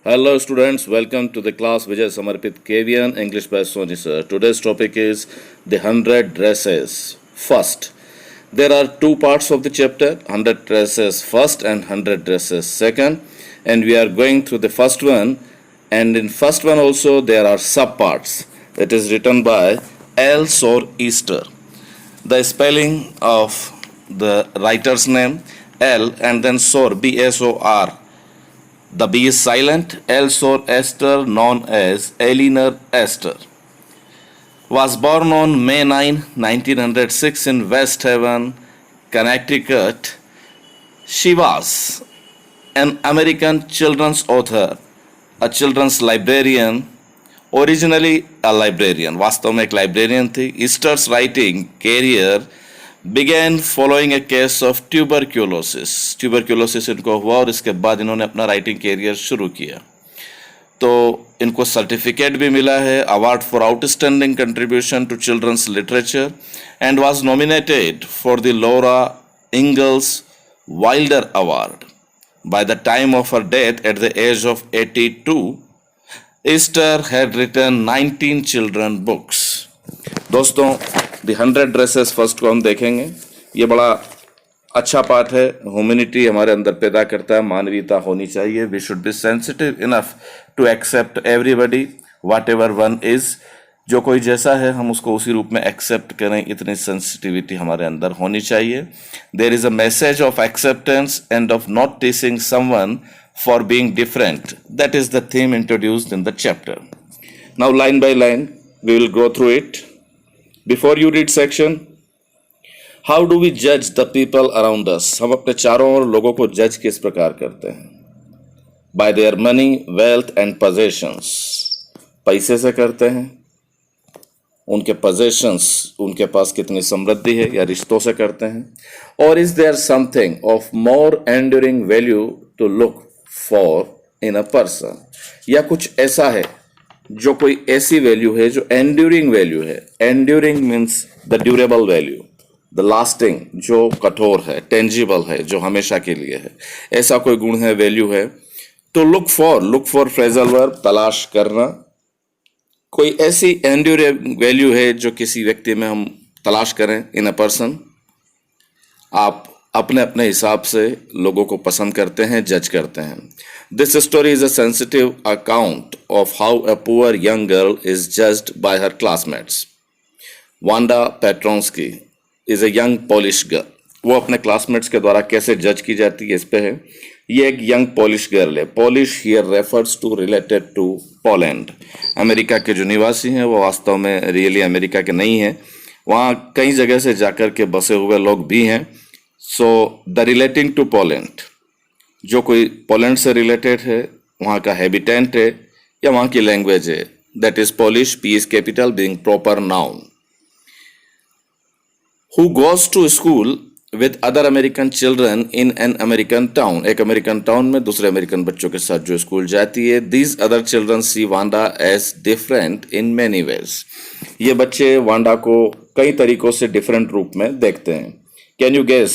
Hello students, welcome to the class Vijay Samarpit KVN English by Sony sir. Today's topic is the 100 dresses. First, there are two parts of the chapter, 100 dresses first and 100 dresses second, and we are going through the first one, and in first one also there are subparts. It is written by L. Sor Easter. The spelling of the writer's name L and then Sor Bsor. The B is silent. Elsor Esther, known as Eleanor Esther, was born on May 9, 1906 in West Haven, Connecticut. She was an American children's author, a children's librarian, originally a librarian, वास्तव में एक librarian थी. Easter's writing career began following a case of tuberculosis. Tuberculosis इनको हुआ और इसके बाद इन्होंने अपना राइटिंग कैरियर शुरू किया. तो इनको सर्टिफिकेट भी मिला है, award for outstanding contribution to children's literature, and was nominated for the Laura Ingalls Wilder award. By the time of her death at the age of 82, Easter had written 19 children books. दोस्तों, The 100 Dresses first को हम देखेंगे. ये बड़ा अच्छा पाठ है. Humanity हमारे अंदर पैदा करता है, मानवीयता होनी चाहिए. We should be sensitive enough to accept everybody whatever one is. जो कोई जैसा है हम उसको उसी रूप में एक्सेप्ट करें, इतनी सेंसिटिविटी हमारे अंदर होनी चाहिए. There is a message of acceptance and of not teasing someone for being different. That is the theme introduced in the chapter. Now line by line we will go through it. Before you read section, how do we judge the people around us? हम अपने चारों ओर लोगों को जज किस प्रकार करते हैं? By their money, wealth and possessions. पैसे से करते हैं, उनके possessions, उनके पास कितनी समृद्धि है, या रिश्तों से करते हैं. Or is there something of more enduring value to look for in a person? या कुछ ऐसा है जो कोई ऐसी वैल्यू है जो एंड्यूरिंग वैल्यू है. Enduring means the durable value, the lasting, जो कठोर है, टेंजिबल है, जो हमेशा के लिए है. ऐसा कोई गुण है, वैल्यू है. तो लुक फॉर फ्रेजल वर्ब, तलाश करना. कोई ऐसी एंड्यूरिंग वैल्यू है जो किसी व्यक्ति में हम तलाश करें इन अ पर्सन. आप अपने अपने हिसाब से लोगों को पसंद करते हैं, जज करते हैं. This story is a sensitive account of how a poor young girl is judged by her classmates. Wanda Petronski is a young Polish girl. वो अपने क्लासमेट्स के द्वारा कैसे जज की जाती है, इस पे है. ये एक यंग पॉलिश गर्ल है. Polish here refers to related to Poland. America के जो निवासी हैं वो वास्तव में रियली अमेरिका के नहीं हैं. वहाँ कई जगह से जाकर के बसे हुए लोग भी हैं. So the relating to Poland, जो कोई पोलैंड से रिलेटेड है, वहाँ का हैबिटेंट है या वहाँ की लैंग्वेज है, that is Polish. P is capital being proper noun. Who goes to school with other American children in an American town. एक अमेरिकन टाउन में दूसरे अमेरिकन बच्चों के साथ जो स्कूल जाती है. These other children see Wanda as different in many ways. ये बच्चे वांडा को कई तरीकों से डिफरेंट रूप में देखते हैं. Can you guess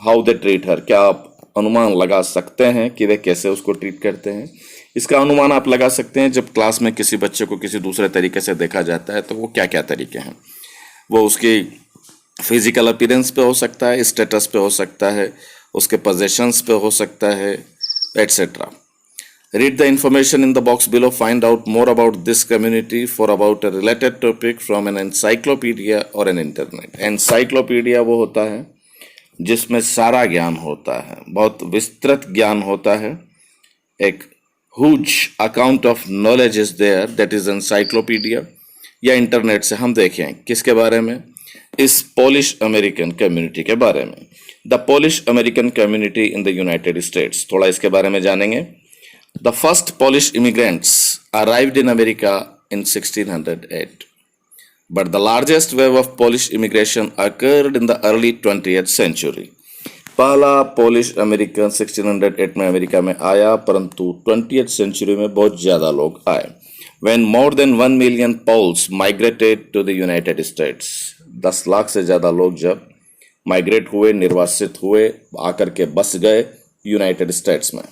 how they treat her. क्या आप अनुमान लगा सकते हैं कि वे कैसे उसको ट्रीट करते हैं? इसका अनुमान आप लगा सकते हैं जब क्लास में किसी बच्चे को किसी दूसरे तरीके से देखा जाता है तो वो क्या क्या तरीके हैं. वो उसकी फिजिकल अपीयरेंस पे हो सकता है, स्टेटस पे हो सकता है, उसके पोजेशंस पे हो सकता है, etcetera. Read the information in the box below. Find out more about this community for about a related topic from an encyclopedia or an internet. Encyclopedia वो होता है जिसमें सारा ज्ञान होता है, बहुत विस्तृत ज्ञान होता है. एक huge account of knowledge is there, that is encyclopedia. या इंटरनेट से हम देखें किसके बारे में, इस पोलिश अमेरिकन कम्युनिटी के बारे में. The Polish American community in the United states. थोड़ा इसके बारे में जानेंगे. The first Polish immigrants arrived in America in 1608, but the largest wave of Polish immigration occurred in the early 20th century. पहला Polish American 1608 में America में आया, परंतु 20th century में बहुत ज़्यादा लोग आए. When more than 1 million Poles migrated to the United States, 10 lakh से ज़्यादा लोग जब माइग्रेट हुए, निर्वासित हुए, आकर के बस गए यूनाइटेड स्टेट्स में.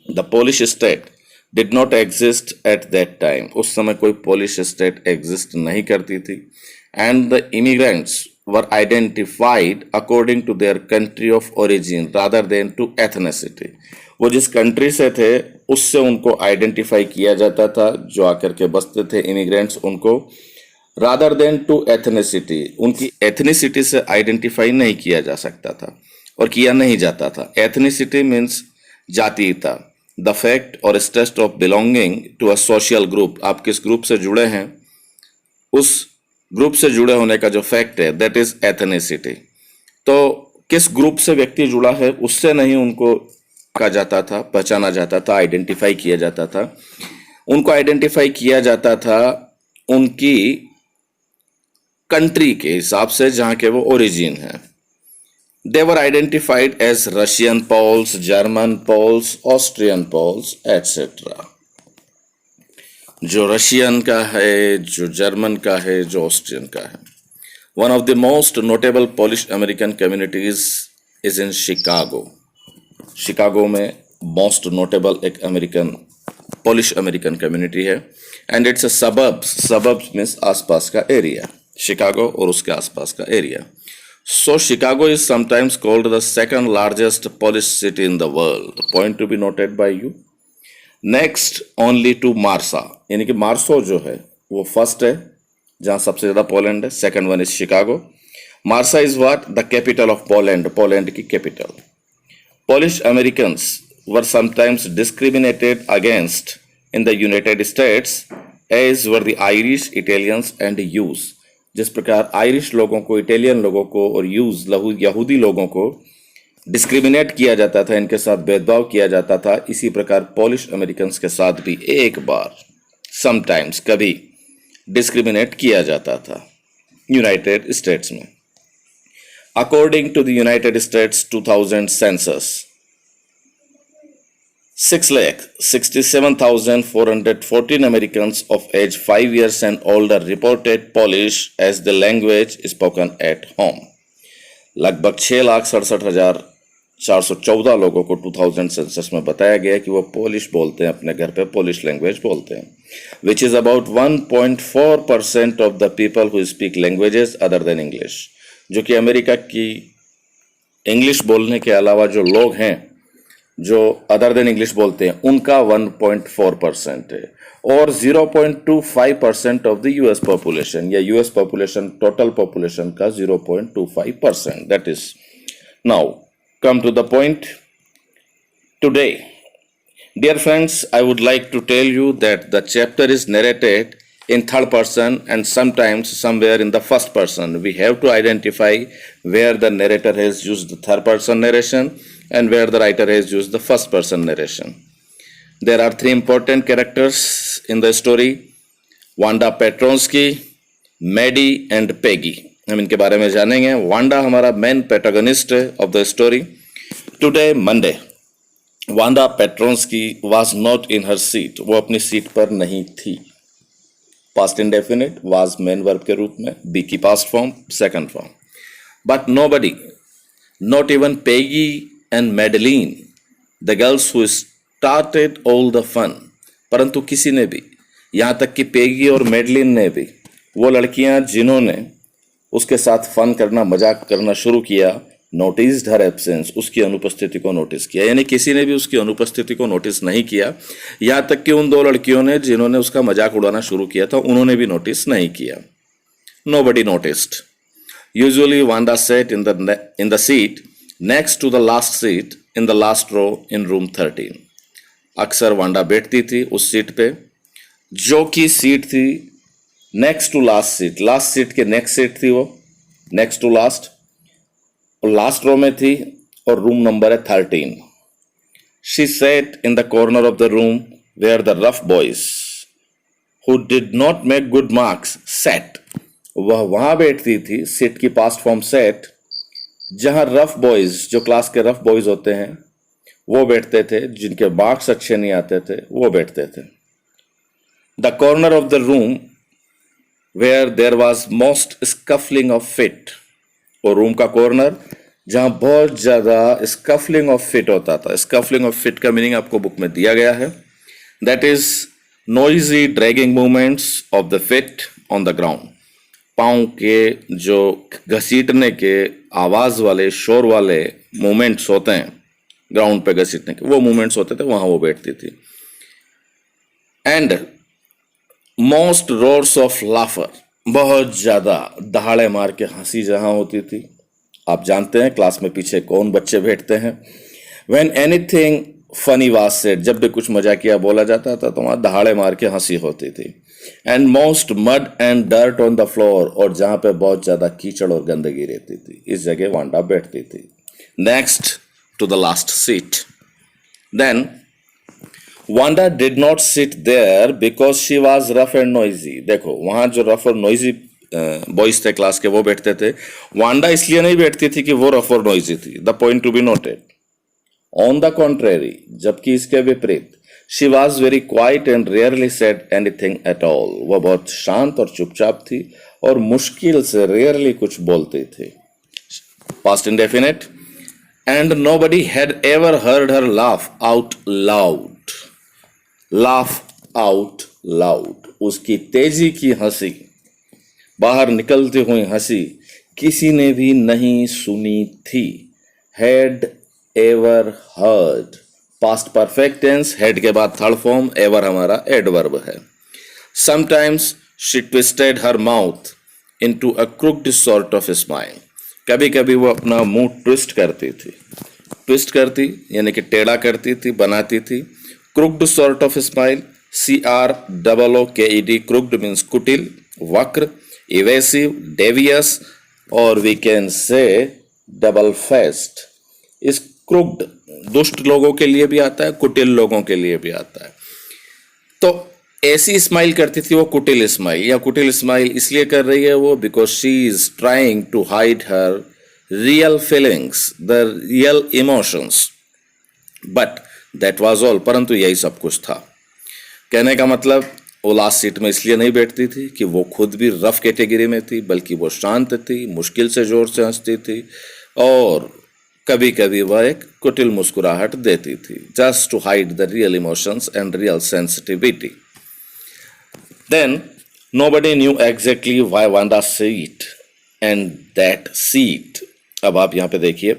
The Polish state did not exist at that time, उस समय कोई पोलिश स्टेट एग्जिस्ट नहीं करती थी. And the immigrants were identified according to their country of origin rather than to ethnicity. वो जिस कंट्री से थे उससे उनको आइडेंटिफाई किया जाता था, जो आकर के बसते थे इमिग्रेंट्स, उनको रादर देन टू एथनिसिटी, उनकी एथनिसिटी से आइडेंटिफाई नहीं किया जा सकता था और किया नहीं जाता था. एथनिसिटी मीन्स जातीयता, द फैक्ट और state of belonging to a social group. आप किस ग्रुप से जुड़े हैं, उस ग्रुप से जुड़े होने का जो फैक्ट है, दैट इज एथनिसिटी. तो किस ग्रुप से व्यक्ति जुड़ा है उससे नहीं उनको कहा जाता था, पहचाना जाता था, आइडेंटिफाई किया जाता था. उनको आइडेंटिफाई किया जाता था उनकी कंट्री के हिसाब से जहां के वो ओरिजिन है. They were identified as Russian Poles, German Poles, Austrian Poles, etc. जो रशियन का है, जो जर्मन का है, जो ऑस्ट्रियन का है. One of the most notable Polish American communities is in Chicago. Chicago में मोस्ट नोटेबल एक अमेरिकन पोलिश अमेरिकन कम्युनिटी है. And it's a suburbs means आसपास का एरिया, शिकागो और उसके आसपास का area. So Chicago is sometimes called the second largest Polish city in the world. Point to be noted by you. Next only to Warsaw. यानी कि मार्सो जो है वो फर्स्ट है जहां सबसे ज्यादा पोलैंड है. Second one is Chicago. Marsa is what? The capital of Poland, Poland की capital. Polish Americans were sometimes discriminated against in the United States, as were the Irish, Italians and Jews. जिस प्रकार Irish लोगों को, Italian लोगों को और यहूदी लोगों को डिस्क्रिमिनेट किया जाता था, इनके साथ भेदभाव किया जाता था, इसी प्रकार पोलिश अमेरिकन्स के साथ भी एक बार, समटाइम्स, कभी डिस्क्रिमिनेट किया जाता था यूनाइटेड स्टेट्स में. According to the United States 2000 census, 6,67,414 Americans of age 5 years and older reported Polish as the language spoken at home. लगभग 6,67,414 लोगों को 2000 सेंसस में बताया गया कि वो पोलिश बोलते हैं, अपने घर पे पोलिश लैंग्वेज बोलते हैं, which is about 1.4% of the people who speak languages other than English. जो कि अमेरिका की इंग्लिश बोलने के अलावा जो लोग हैं जो अदर देन इंग्लिश बोलते हैं उनका 1.4% है, और 0.25% ऑफ द यूएस पॉपुलेशन, या यूएस पॉपुलेशन टोटल पॉपुलेशन का 0.25%. That is. Now come to the point. Today dear friends, I would like to tell you that the chapter is narrated in third person and sometimes somewhere in the first person. We have to identify where the narrator has used the third person narration and where the writer has used the first person narration. There are three important characters in the story: Wanda Petronsky, Maddie and Peggy. हम इनके बारे में जानेंगे. Wanda हमारा main protagonist है of the story. Today Monday, Wanda Petronski was not in her seat. वो अपनी seat पर नहीं थी. Past indefinite was main verb के रूप में, बी की past form, second form. But nobody, not even Peggy and Madeline, the girls who started all the fun, परंतु किसी ने भी, यहां तक कि पेगी और मेडलिन ने भी, वो लड़कियां जिन्होंने उसके साथ फन करना, मजाक करना शुरू किया, नोटिस्ड हर एब्सेंस, उसकी अनुपस्थिति को नोटिस किया. यानी किसी ने भी उसकी अनुपस्थिति को नोटिस नहीं किया. यहां तक कि उन दो लड़कियों ने जिन्होंने उसका मजाक उड़ाना शुरू किया था, उन्होंने भी नोटिस नहीं किया. Nobody noticed. Usually Wanda sat in the seat next to the last seat in the last row in room 13. अक्सर वांडा बैठती थी उस सीट पे जो कि सीट थी next to last seat. Last seat के नेक्स्ट सीट थी वो, next to last, last row में थी और रूम नंबर है 13. She sat in the corner of the room where the rough boys who did not make good marks sat. वह वहां बैठती थी, सेट की पास्ट फॉर्म सेट, जहां रफ बॉयज, जो क्लास के रफ बॉयज होते हैं, वो बैठते थे, जिनके मार्क्स अच्छे नहीं आते थे वो बैठते थे. The corner of the room where there was most scuffling of feet. और रूम का कॉर्नर जहां बहुत ज्यादा स्कफलिंग ऑफ फिट होता था. स्कफलिंग ऑफ फिट का मीनिंग आपको बुक में दिया गया है. That is noisy dragging movements of the feet on the ground. पाँव के जो घसीटने के आवाज वाले शोर वाले मूवमेंट्स होते हैं ग्राउंड पे घसीटने के, वो मूवमेंट्स होते थे, वहां वो बैठती थी. एंड मोस्ट रोर्स ऑफ लाफर, बहुत ज्यादा दहाड़े मार के हंसी जहां होती थी. आप जानते हैं क्लास में पीछे कौन बच्चे बैठते हैं. When anything funny was said, जब भी कुछ मजाकिया बोला जाता था तो वहां दहाड़े मार के हंसी होती थी. And most mud and dirt on the floor, और जहां पे बहुत ज्यादा कीचड़ और गंदगी रहती थी, इस जगह वांडा बैठती थी. Next to the last seat. Then Wanda did not sit there because she was rough and noisy. देखो वहां जो रफ और नॉइजी बॉयज थे क्लास के, वो बैठते थे. वांडा इसलिए नहीं बैठती थी कि वो रफ और नॉइजी थी. The point to be noted. On the contrary, जबकि इसके विपरीत, she was very quiet and rarely said anything at all. वह बहुत शांत और चुपचाप थी और मुश्किल से रेयरली कुछ बोलती थी. Past indefinite. And nobody had ever heard her laugh out loud. Laugh out loud, उसकी तेजी की हंसी, बाहर निकलती हुई हंसी किसी ने भी नहीं सुनी थी. Had ever heard, past perfect tense, had के बाद थर्ड फॉर्म, एवर हमारा एडवर्ब है. Sometimes she twisted her mouth into a crooked sort of smile. कभी कभी वो अपना मुंह ट्विस्ट करती थी. ट्विस्ट करती यानी कि टेढ़ा करती थी, बनाती थी. Crooked sort of smile, CROOKED, crooked means कुटिल, वक्र, evasive, devious, और we can say double faced. इस crooked दुष्ट लोगों के लिए भी आता है, कुटिल लोगों के लिए भी आता है. तो ऐसी स्माइल करती थी वो कुटिल स्माइल, या कुटिल स्माइल इसलिए कर रही है वो because she is trying to hide her real feelings, the real emotions. But that was all, परंतु यही सब कुछ था. कहने का मतलब वो लास्ट सीट में इसलिए नहीं बैठती थी कि वो खुद भी रफ कैटेगरी में थी, बल्कि वो शांत थी, मुश्किल से जोर से हंसती थी, और कभी कभी वह एक कुटिल मुस्कुराहट देती थी, just to hide the real emotions and real sensitivity. Then nobody knew exactly why Wanda sat in that seat. अब आप यहां पे देखिए,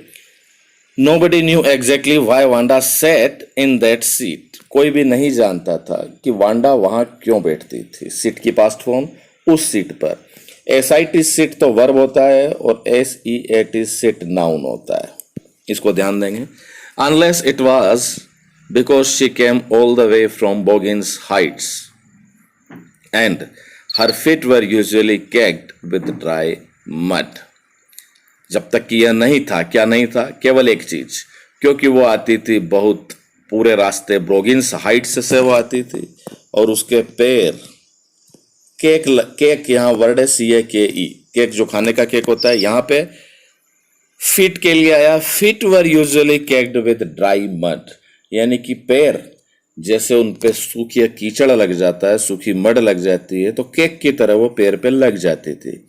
Nobody knew exactly why Wanda sat in that seat. कोई भी नहीं जानता था कि वांडा वहां क्यों बैठती थी. सीट की पास्ट फॉर्म, उस सीट पर. SIT सीट तो वर्ब होता है और SEAT सीट नाउन होता है, इसको ध्यान देंगे. Unless it was because she came all the way from Boggins Heights and her feet were usually caked with dry mud. जब तक कि यह नहीं था, क्या नहीं था, केवल एक चीज, क्योंकि वो आती थी बहुत पूरे रास्ते ब्रोगिन्स हाइट्स से वो आती थी, और उसके पैर केक यहाँ वर्ड है CAKE, केक जो खाने का केक होता है, यहाँ पे फीट के लिए आया. Feet were usually caked with dry mud, यानी कि पैर जैसे उन पे सूखी कीचड़ लग जाता है, सूखी मड लग जाती है, तो केक की तरह वो पैर पे लग जाती थी.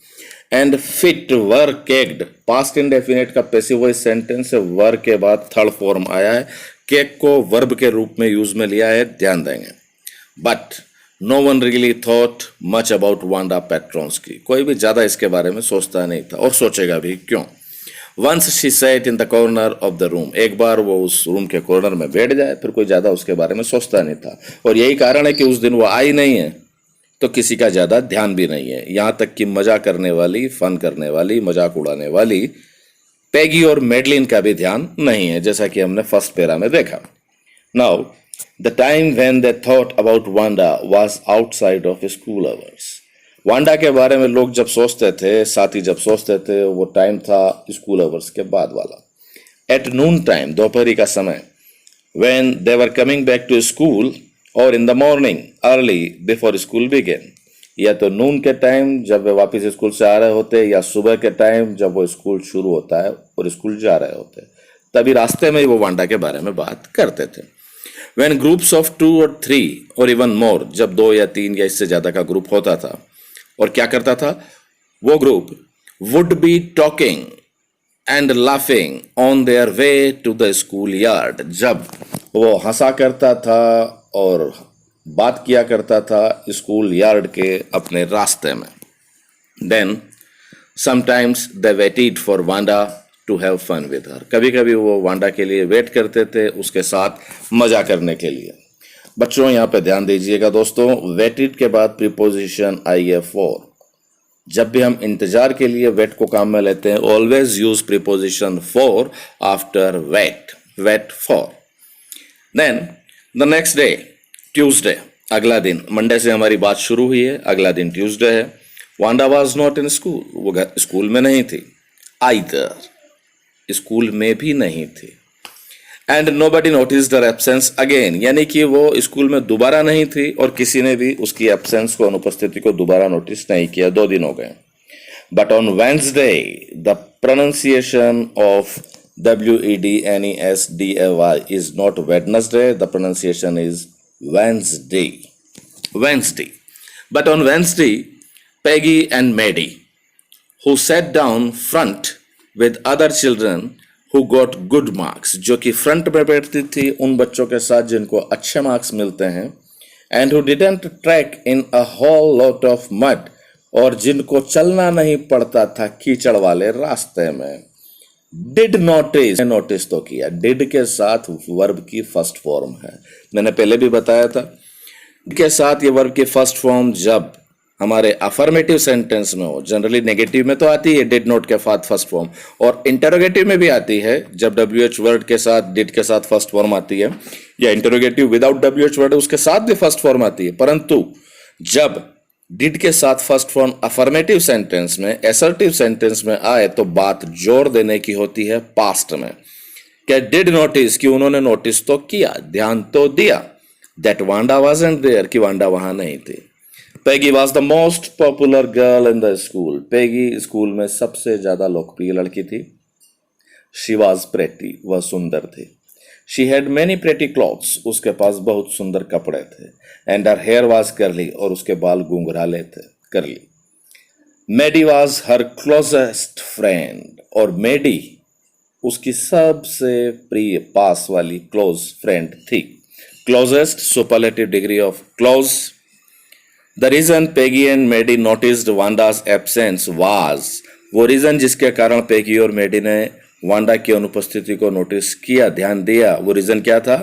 And fit were caked, past indefinite का पैसिव वॉइस सेंटेंस है, वर के बाद थर्ड फॉर्म आया है, केक को वर्ब के रूप में यूज में लिया है, ध्यान देंगे. But no one really thought much about Wanda Petronski. कोई भी ज्यादा इसके बारे में सोचता नहीं था, और सोचेगा भी क्यों. Once she sat in the corner of the room, एक बार वो उस रूम के कॉर्नर में बैठ जाए, फिर कोई ज्यादा उसके बारे में सोचता नहीं था. और यही कारण है कि उस दिन वो आई नहीं है, तो किसी का ज्यादा ध्यान भी नहीं है. यहां तक कि मजा करने वाली, फन करने वाली, मजाक उड़ाने वाली पैगी और मेडलिन का भी ध्यान नहीं है, जैसा कि हमने फर्स्ट पैरा में देखा. Now the time when they thought about Wanda was outside of school hours. Wanda के बारे में लोग जब सोचते थे, साथी जब सोचते थे, वो टाइम था स्कूल आवर्स के बाद वाला. एट नून टाइम, दोपहरी का समय. When they were coming back to school, और in the morning early before school began, या तो नून के टाइम जब वे वापस स्कूल से आ रहे होते, या सुबह के टाइम जब वो स्कूल शुरू होता है और स्कूल जा रहे होते, तभी रास्ते में ही वो वांडा के बारे में बात करते थे. व्हेन ग्रुप्स ऑफ 2 और 3 और इवन मोर, जब 2 या 3 या इससे ज्यादा का ग्रुप होता था, और क्या करता था वो group, would be talking and laughing on their way to the school yard. जब वो हंसा करता था और बात किया करता था स्कूल यार्ड के अपने रास्ते में. Then sometimes they waited for Wanda to have fun with her. कभी कभी वो वांडा के लिए वेट करते थे, उसके साथ मजा करने के लिए. बच्चों यहाँ पे ध्यान दीजिएगा दोस्तों, वेटेड के बाद प्रीपोजिशन आई है फॉर. जब भी हम इंतजार के लिए वेट को काम में लेते हैं, always use preposition for after wait. Wait for. Then the next day, Tuesday, अगला दिन. मंडे से हमारी बात शुरू हुई है, अगला दिन ट्यूसडे है. Wanda was not in school. वो स्कूल में नहीं थी. आइदर, स्कूल में भी नहीं थी. And nobody noticed her absence again, यानी कि वो स्कूल में दोबारा नहीं थी और किसी ने भी उसकी एब्सेंस को, अनुपस्थिति को दोबारा नोटिस नहीं किया. 2 दिन हो गए. But on Wednesday the pronunciation of WEDNESDAY is not Wednesday. The pronunciation is Wednesday. Wednesday. But on Wednesday, Peggy and Maddie, who sat down front with other children who got good marks, जो कि front में बैठती थी उन बच्चों के साथ जिनको अच्छे मार्क्स मिलते हैं, and who didn't trek in a whole lot of mud, और जिनको चलना नहीं पड़ता था कीचड़ वाले रास्ते में. डिड नोटिस, नोटिस तो किया. डिड के साथ वर्ब की फर्स्ट फॉर्म है. मैंने पहले भी बताया था के साथ ये वर्ब की फर्स्ट फॉर्म जब हमारे अफर्मेटिव सेंटेंस में हो, जनरली नेगेटिव में तो आती है डिड नॉट के साथ फर्स्ट फॉर्म, और इंटरोगेटिव में भी आती है जब WH वर्ड के साथ डिड के साथ फर्स्ट फॉर्म आती है, या इंटरोगेटिव विदाउट WH वर्ड उसके साथ भी फर्स्ट फॉर्म आती है. परंतु जब डिड के साथ फर्स्ट फॉर्म अफर्मेटिव सेंटेंस में, असर्टिव सेंटेंस में आए तो बात जोर देने की होती है पास्ट में. क्या डिड नोटिस, कि उन्होंने नोटिस तो किया, ध्यान तो दिया. दैट वांडा वाजंट देयर, कि वांडा वहां नहीं थी. Peggy was the most popular girl in the school. Peggy school में सबसे ज्यादा लोकप्रिय लड़की थी. She was pretty, वह सुंदर थी. She had many pretty clothes, उसके पास बहुत सुंदर कपड़े थे. And her hair was curly, और उसके बाल घुंघराले थे, curly. Maddie was her closest friend, और Maddie उसकी सबसे प्रिय, पास वाली क्लोज फ्रेंड थी. Closest, superlative degree of close. The reason Peggy and Maddie noticed Wanda's absence was, वो रीजन जिसके कारण पेगी और मेडी ने वांडा की अनुपस्थिति को नोटिस किया, ध्यान दिया, वो रीजन क्या था?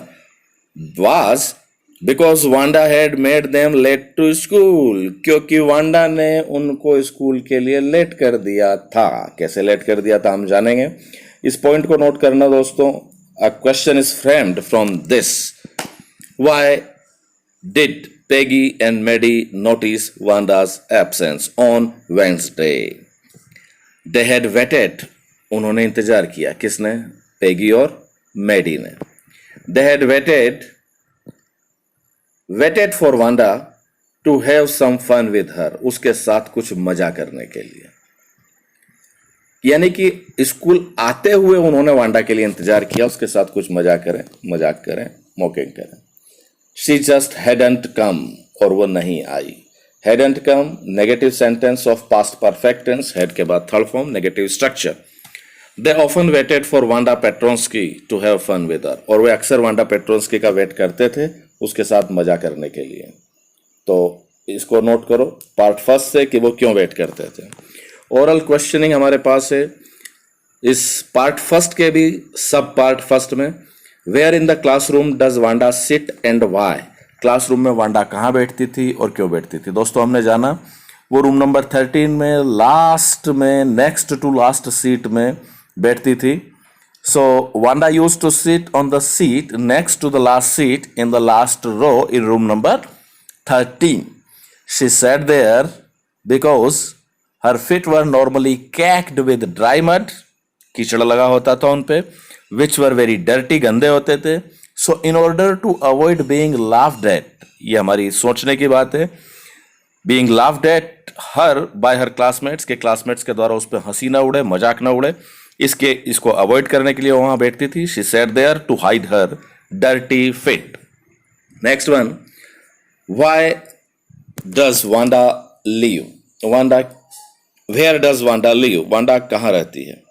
Was because Wanda had made them late to school. क्योंकि वांडा ने उनको स्कूल के लिए लेट कर दिया था. कैसे लेट कर दिया था हम जानेंगे. इस पॉइंट को नोट करना दोस्तों. A question is framed from this. Why did Peggy and Maddie notice Wanda's absence on Wednesday? They had waited. उन्होंने इंतजार किया. किसने? पेगी और मेडी ने. They had waited for Wanda to have some fun with her. उसके साथ कुछ मजा करने के लिए. यानी कि स्कूल आते हुए उन्होंने वांडा के लिए इंतजार किया, उसके साथ कुछ मजाक करें, मॉकिंग करें. She just hadn't come, और वो नहीं आई. Hadn't come, negative sentence of past perfect tense, had के बाद third form, negative structure. They often waited for Wanda Petronsky to have fun with her, और वे अक्सर वांडा पेट्रोन्स्की का वेट करते थे उसके साथ मजा करने के लिए. तो इसको नोट करो पार्ट फर्स्ट से कि वो क्यों वेट करते थे. ओरल क्वेश्चनिंग हमारे पास है इस पार्ट फर्स्ट के भी सब पार्ट फर्स्ट में. Where in the classroom does Wanda sit and why. Classroom में वांडा कहाँ बैठती थी और क्यों बैठती थी. दोस्तों हमने जाना वो रूम नंबर 13 में लास्ट में, नेक्स्ट टू लास्ट सीट में बैठती थी. So Wanda used to sit on the seat next to the last seat in the last row in room number 13. She sat there because her feet were normally caked with dry mud. कीचड़ लगा होता था उन पे. which were very dirty, गंदे होते थे. So in order to avoid being laughed at, ये हमारी सोचने की बात है, being laughed at her by her classmates, के classmates के द्वारा उस पर हंसी ना उड़े, मजाक ना उड़े, इसको अवॉइड करने के लिए वहां बैठती थी. She sat there to hide her dirty feet. Next one, why does Wanda live? Where does Wanda live? Wanda कहाँ रहती है?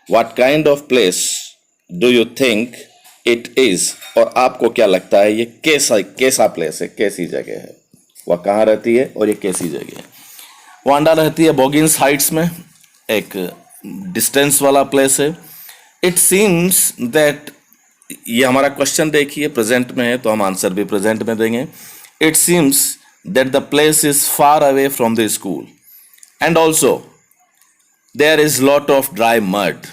What kind of place do you think it is, और आपको क्या लगता है ये कैसा प्लेस है, कैसी जगह है, वह कहाँ रहती है और ये कैसी जगह है। वांडा रहती है बॉगिंस हाइट्स में, एक डिस्टेंस वाला प्लेस है। इट सीम्स दैट, ये हमारा क्वेश्चन देखिए प्रेजेंट में है तो हम आंसर भी प्रेजेंट में देंगे। It seems that the place is far away from the school and also there is lot of dry mud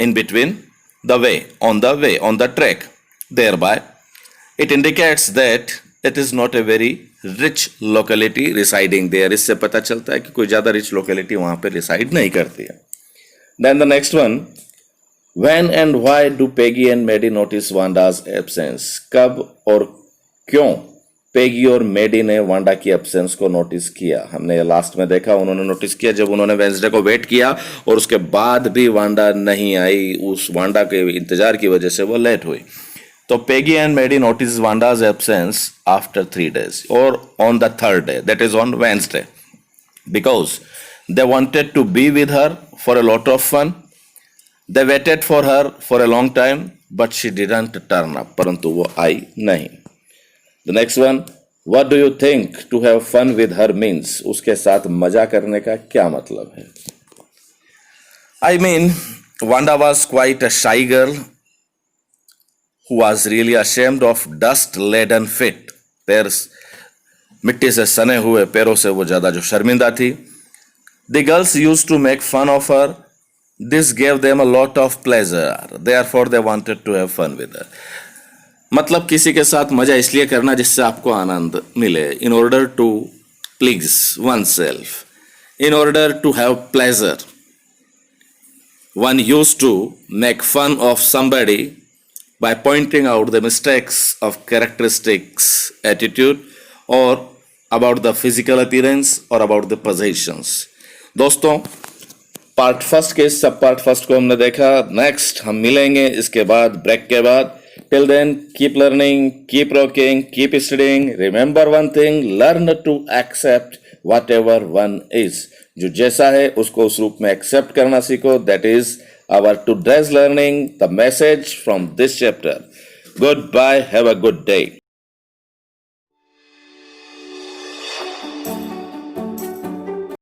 in between the way on the track, thereby it indicates that it is not a very rich locality residing there। इससे पता चलता है कि कोई ज्यादा rich locality वहां पे reside नहीं करती है। Then the next one, when and why do Peggy and Maddie notice Wanda's absence? कब और क्यों पेगी और मेडी ने वांडा की एब्सेंस को नोटिस किया। हमने लास्ट में देखा उन्होंने नोटिस किया जब उन्होंने वेंसडे को वेट किया और उसके बाद भी वांडा नहीं आई, उस वांडा के इंतजार की वजह से वो लेट हुई। तो Peggy and Maddie notice Wanda's absence after 3 days और on the third day, that is on Wednesday, because they wanted to be with her for a lot of fun. They waited for her for a long time but she didn't turn up, परंतु वो आई नहीं। The next one, what do you think to have fun with her means? उसके साथ मजा करने का क्या मतलब है? I mean, Wanda was quite a shy girl who was really ashamed of dust-laden feet. पैर मिट्टी से सने हुए पैरों से वो ज्यादा जो शर्मिंदा थी। The girls used to make fun of her. This gave them a lot of pleasure. Therefore, they wanted to have fun with her. मतलब किसी के साथ मजा इसलिए करना जिससे आपको आनंद मिले, in order to please oneself, in order to have pleasure, one used to make fun of somebody by pointing out the mistakes of characteristics, attitude, or about the physical appearance or about the possessions। दोस्तों, part first के सब part first को हमने देखा। Next हम मिलेंगे इसके बाद, ब्रेक के बाद। Till then, keep learning, keep rocking, keep studying. Remember one thing, learn to accept whatever one is. जो जैसा है उसको उस रूप में accept करना सीखो। That is our today's learning, the message from this chapter. Goodbye, have a good day.